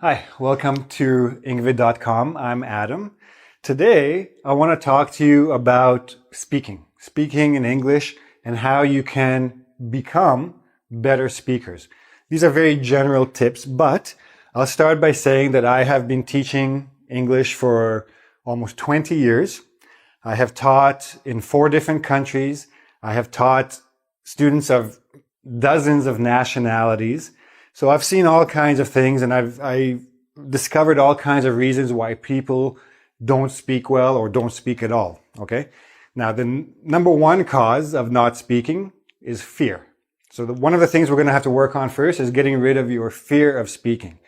Hi, welcome to ingvid.com. I'm Adam. Today, I want to talk to you about speaking in English and how you can become better speakers. These are very general tips, but I'll start by saying that I have been teaching English for almost 20 years. I have taught in 4 different countries. I have taught students of dozens of nationalities. So I've seen all kinds of things, and I discovered all kinds of reasons why people don't speak well or don't speak at all. Okay. Now, the number one cause of not speaking is fear. So one of the things we're going to have to work on first is getting rid of your fear of speaking.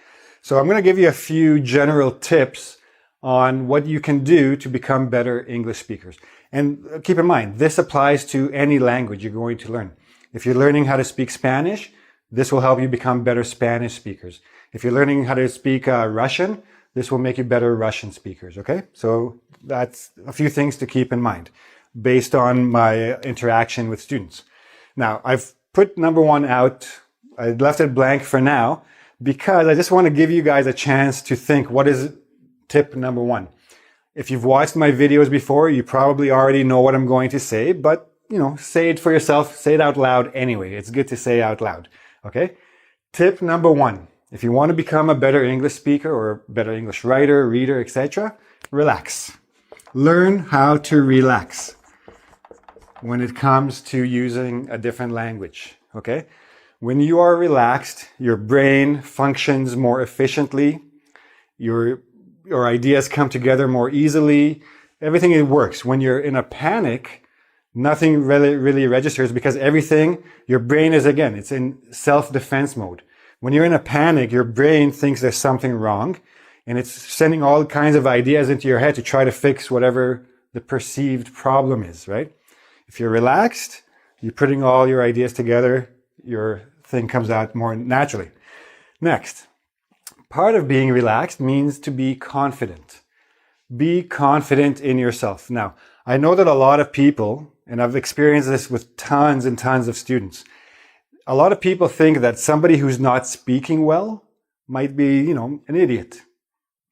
So I'm going to give you a few general tips on what you can do to become better English speakers. And keep in mind, this applies to any language you're going to learn. If you're learning how to speak Spanish, this will help you become better Spanish speakers. If you're learning how to speak Russian, this will make you better Russian speakers, okay? So that's a few things to keep in mind based on my interaction with students. Now, I've put number one out. I left it blank for now because I just want to give you guys a chance to think, what is tip number one? If you've watched my videos before, you probably already know what I'm going to say, but say it for yourself, say it out loud anyway. It's good to say out loud. Okay. Tip number one. If you want to become a better English speaker or a better English writer, reader, etc., relax. Learn how to relax when it comes to using a different language. Okay. When you are relaxed, your brain functions more efficiently. Your ideas come together more easily. Everything works. When you're in a panic, nothing really registers because your brain is, again, it's in self-defense mode. When you're in a panic, your brain thinks there's something wrong and it's sending all kinds of ideas into your head to try to fix whatever the perceived problem is, right? If you're relaxed, you're putting all your ideas together, your thing comes out more naturally. Next, part of being relaxed means to be confident. Be confident in yourself. Now, I know that a lot of people, and I've experienced this with tons and tons of students, a lot of people think that somebody who's not speaking well might be, an idiot.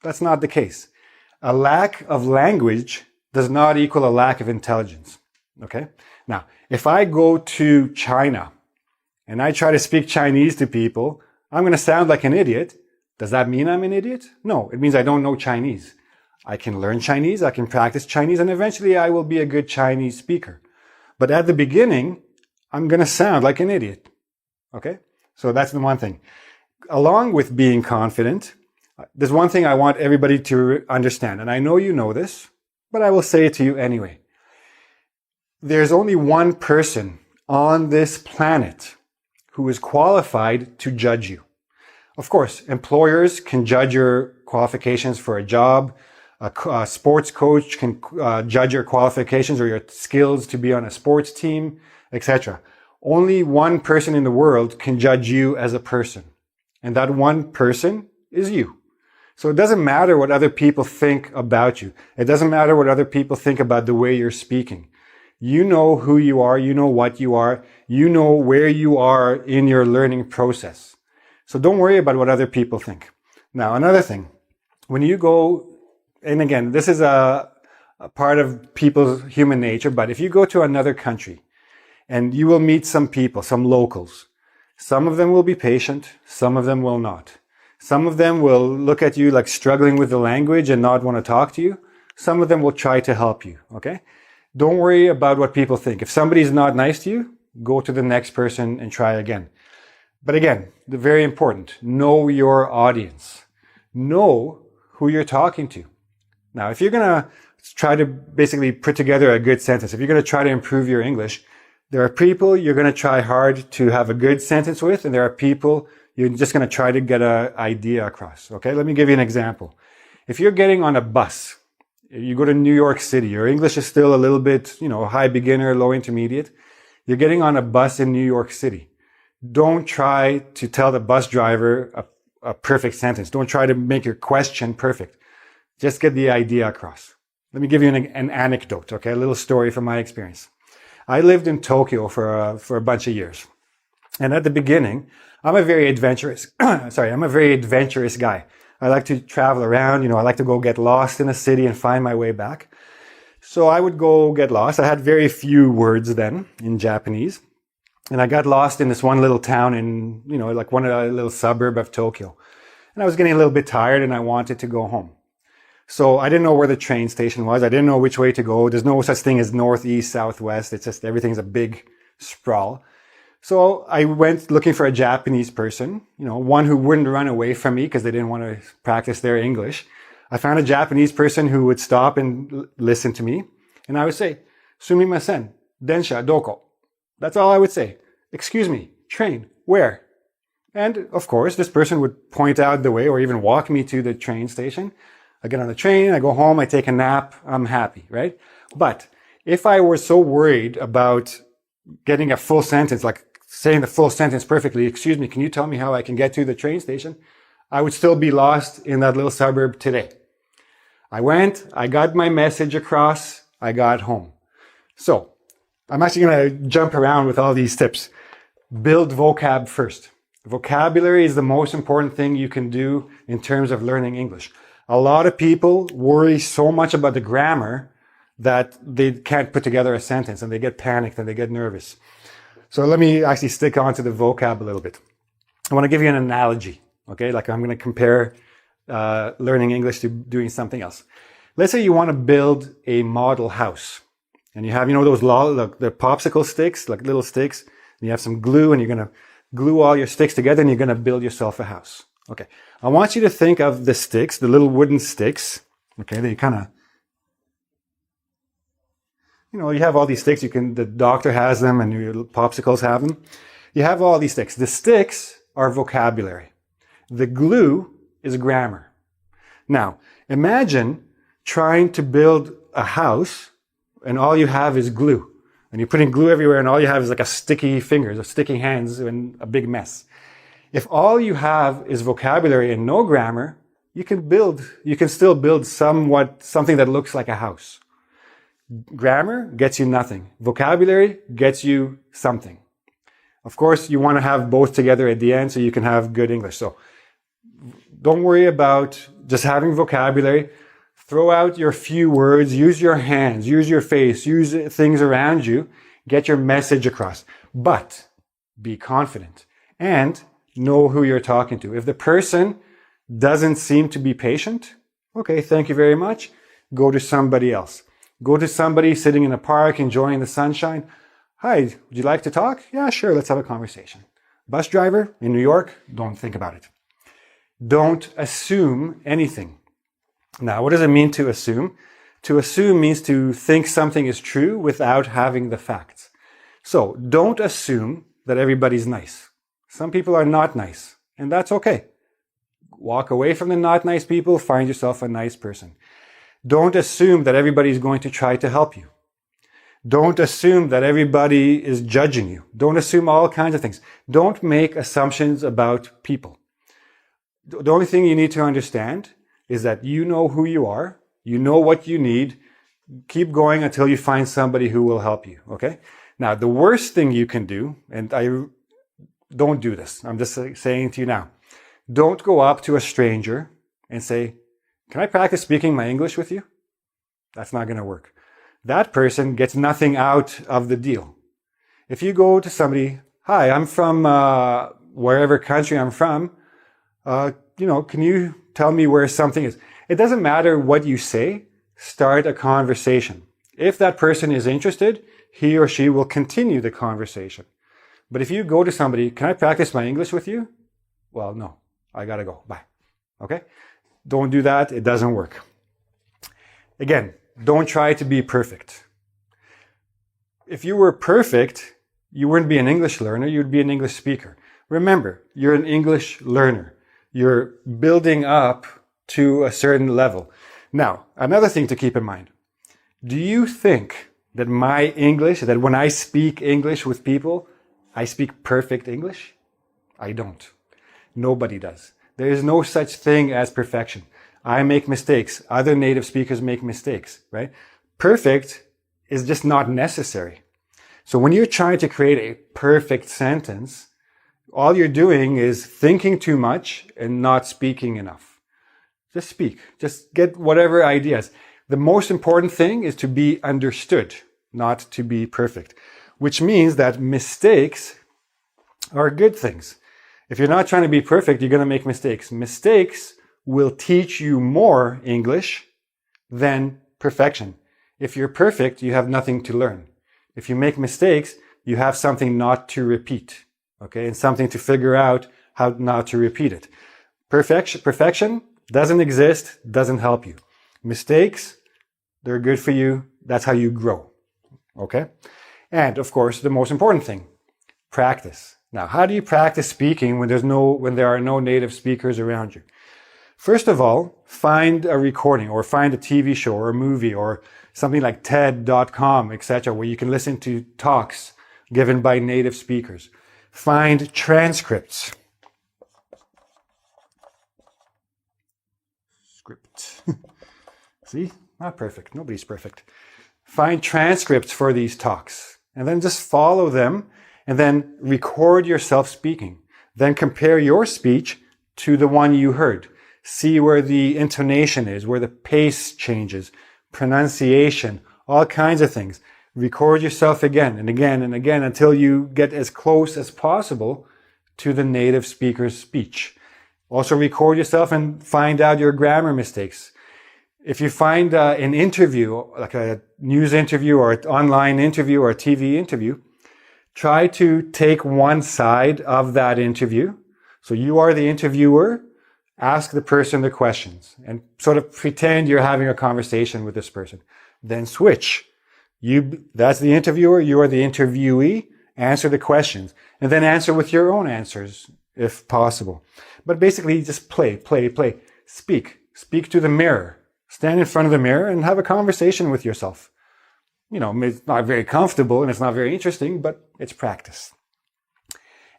That's not the case. A lack of language does not equal a lack of intelligence. Okay? Now, if I go to China and I try to speak Chinese to people, I'm going to sound like an idiot. Does that mean I'm an idiot? No, it means I don't know Chinese. I can learn Chinese, I can practice Chinese, and eventually I will be a good Chinese speaker. But at the beginning, I'm going to sound like an idiot. Okay? So that's the one thing. Along with being confident, there's one thing I want everybody to understand, and I know you know this, but I will say it to you anyway. There's only one person on this planet who is qualified to judge you. Of course, employers can judge your qualifications for a job. A sports coach can judge your qualifications or your skills to be on a sports team, etc. Only one person in the world can judge you as a person. And that one person is you. So it doesn't matter what other people think about you. It doesn't matter what other people think about the way you're speaking. You know who you are. You know what you are. You know where you are in your learning process. So don't worry about what other people think. Now, another thing, when you go, and again, this is a part of people's human nature, but if you go to another country and you will meet some people, some locals, some of them will be patient, some of them will not. Some of them will look at you like struggling with the language and not want to talk to you. Some of them will try to help you, okay? Don't worry about what people think. If somebody's not nice to you, go to the next person and try again. But again, very important, know your audience. Know who you're talking to. Now, if you're going to try to basically put together a good sentence, if you're going to try to improve your English, there are people you're going to try hard to have a good sentence with, and there are people you're just going to try to get an idea across. Okay, let me give you an example. If you're getting on a bus, you go to New York City, your English is still a little bit, high beginner, low intermediate. You're getting on a bus in New York City. Don't try to tell the bus driver a perfect sentence. Don't try to make your question perfect. Just get the idea across. Let me give you an anecdote, okay? A little story from my experience. I lived in Tokyo for a bunch of years. And at the beginning, I'm a very adventurous guy. I like to travel around. I like to go get lost in a city and find my way back. So I would go get lost. I had very few words then in Japanese. And I got lost in this one little town in, like one little suburb of Tokyo. And I was getting a little bit tired and I wanted to go home. So I didn't know where the train station was. I didn't know which way to go. There's no such thing as north, east, southwest. It's just everything's a big sprawl. So I went looking for a Japanese person, one who wouldn't run away from me because they didn't want to practice their English. I found a Japanese person who would stop and listen to me. And I would say, Sumimasen, densha doko. That's all I would say. Excuse me, train, where? And of course, this person would point out the way or even walk me to the train station. I get on the train, I go home, I take a nap, I'm happy, right? But if I were so worried about getting a full sentence, like saying the full sentence perfectly, excuse me, can you tell me how I can get to the train station? I would still be lost in that little suburb today. I went, I got my message across, I got home. So I'm actually going to jump around with all these tips. Build vocab first. Vocabulary is the most important thing you can do in terms of learning English. A lot of people worry so much about the grammar that they can't put together a sentence and they get panicked and they get nervous. So let me actually stick on to the vocab a little bit. I want to give you an analogy, okay? Like I'm going to compare learning English to doing something else. Let's say you want to build a model house and you have, those the popsicle sticks, like little sticks, and you have some glue and you're going to glue all your sticks together and you're going to build yourself a house. Okay. I want you to think of the sticks, the little wooden sticks. Okay. They kind of, you have all these sticks. The doctor has them and your popsicles have them. You have all these sticks. The sticks are vocabulary. The glue is grammar. Now, imagine trying to build a house and all you have is glue. And you're putting glue everywhere and all you have is like a sticky fingers or sticky hands and a big mess. If all you have is vocabulary and no grammar, you can still build something that looks like a house. Grammar gets you nothing. Vocabulary gets you something. Of course, you want to have both together at the end so you can have good English. So don't worry about just having vocabulary. Throw out your few words, use your hands, use your face, use things around you, get your message across. But be confident and know who you're talking to. If the person doesn't seem to be patient, okay, thank you very much. Go to somebody else. Go to somebody sitting in a park, enjoying the sunshine. Hi, would you like to talk? Yeah, sure, let's have a conversation. Bus driver in New York, don't think about it. Don't assume anything. Now, what does it mean to assume? To assume means to think something is true without having the facts. So don't assume that everybody's nice. Some people are not nice, and that's okay. Walk away from the not nice people, find yourself a nice person. Don't assume that everybody's going to try to help you. Don't assume that everybody is judging you. Don't assume all kinds of things. Don't make assumptions about people. The only thing you need to understand is that you know who you are, you know what you need, keep going until you find somebody who will help you, okay? Now, the worst thing you can do, and don't do this, I'm just saying to you now, don't go up to a stranger and say, can I practice speaking my English with you? That's not going to work. That person gets nothing out of the deal. If you go to somebody, hi, I'm from wherever country I'm from, can you tell me where something is? It doesn't matter what you say, start a conversation. If that person is interested, he or she will continue the conversation. But if you go to somebody, can I practice my English with you? Well, no, I gotta go, bye. Okay? Don't do that, it doesn't work. Again, don't try to be perfect. If you were perfect, you wouldn't be an English learner, you'd be an English speaker. Remember, you're an English learner. You're building up to a certain level. Now, another thing to keep in mind. Do you think that that when I speak English with people, I speak perfect English? I don't. Nobody does. There is no such thing as perfection. I make mistakes. Other native speakers make mistakes, right? Perfect is just not necessary. So when you're trying to create a perfect sentence, all you're doing is thinking too much and not speaking enough. Just speak. Just get whatever ideas. The most important thing is to be understood, not to be perfect, which means that mistakes are good things. If you're not trying to be perfect, you're going to make mistakes. Mistakes will teach you more English than perfection. If you're perfect, you have nothing to learn. If you make mistakes, you have something not to repeat, okay? And something to figure out how not to repeat it. Perfection doesn't exist, doesn't help you. Mistakes, they're good for you. That's how you grow, okay? And of course, the most important thing, practice. Now, how do you practice speaking when there are no native speakers around you? First of all, find a recording or find a TV show or a movie or something like TED.com, etc., where you can listen to talks given by native speakers. Find transcripts. See? Not perfect. Nobody's perfect. Find transcripts for these talks and then just follow them and then record yourself speaking. Then compare your speech to the one you heard. See where the intonation is, where the pace changes, pronunciation, all kinds of things. Record yourself again and again and again until you get as close as possible to the native speaker's speech. Also record yourself and find out your grammar mistakes. If you find an interview, like a news interview or an online interview or a TV interview, try to take one side of that interview. So you are the interviewer, ask the person the questions and sort of pretend you're having a conversation with this person. Then switch. That's the interviewer, you are the interviewee, answer the questions and then answer with your own answers if possible. But basically just play. Speak to the mirror. Stand in front of the mirror and have a conversation with yourself. You know, it's not very comfortable and it's not very interesting, but it's practice.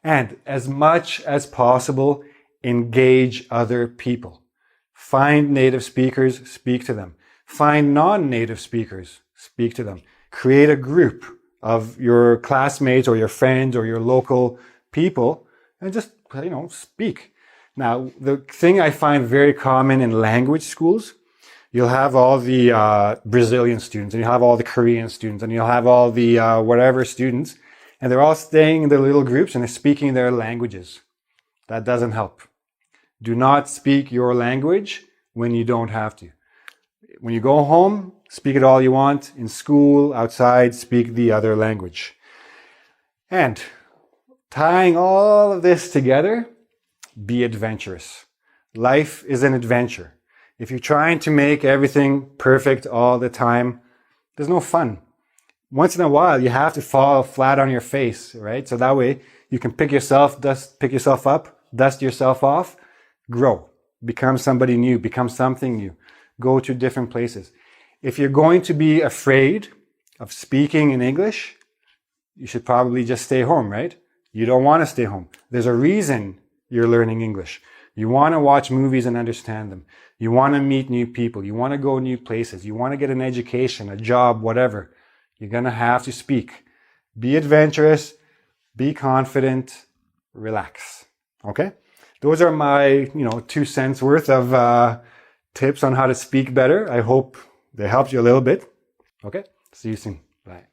And as much as possible, engage other people. Find native speakers, speak to them. Find non-native speakers, speak to them. Create a group of your classmates or your friends or your local people and just, speak. Now, the thing I find very common in language schools, you'll have all the Brazilian students and you'll have all the Korean students and you'll have all the whatever students and they're all staying in their little groups and they're speaking their languages. That doesn't help. Do not speak your language when you don't have to. When you go home, speak it all you want. In school, outside, speak the other language. And tying all of this together, be adventurous. Life is an adventure. If you're trying to make everything perfect all the time, there's no fun. Once in a while, you have to fall flat on your face, right? So that way you can pick yourself up, dust yourself off, grow, become somebody new, become something new, go to different places. If you're going to be afraid of speaking in English, you should probably just stay home, right? You don't want to stay home. There's a reason you're learning English. You want to watch movies and understand them. You want to meet new people. You want to go new places. You want to get an education, a job, whatever. You're going to have to speak. Be adventurous. Be confident. Relax. Okay? Those are my, 2 cents worth of tips on how to speak better. I hope they helped you a little bit. Okay? See you soon. Bye.